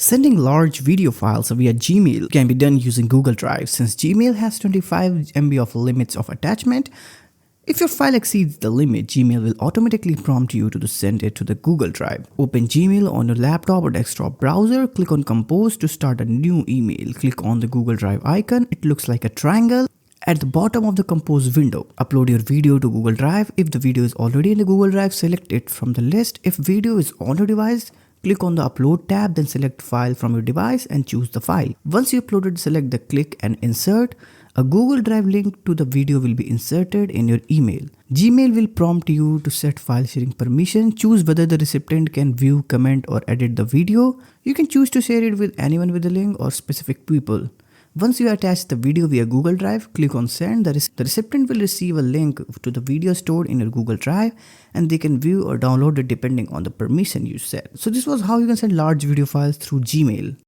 Sending large video files via Gmail can be done using Google Drive. Since Gmail has 25 MB of limits of attachment, if your file exceeds the limit, Gmail will automatically prompt you to send it to the Google Drive. Open Gmail on your laptop or desktop browser, click on Compose to start a new email. Click on the Google Drive icon, it looks like a triangle at the bottom of the Compose window. Upload your video to Google Drive. If the video is already in the Google Drive, select it from the list. If video is on your device, click on the Upload tab, then select File from your device and choose the file. Once you upload it, select the Click and Insert. A Google Drive link to the video will be inserted in your email. Gmail will prompt you to set file sharing permission. Choose whether the recipient can view, comment, or edit the video. You can choose to share it with anyone with the link or specific people. Once you attach the video via Google Drive, click on Send. The recipient will receive a link to the video stored in your Google Drive and they can view or download it depending on the permission you set. So this was how you can send large video files through Gmail.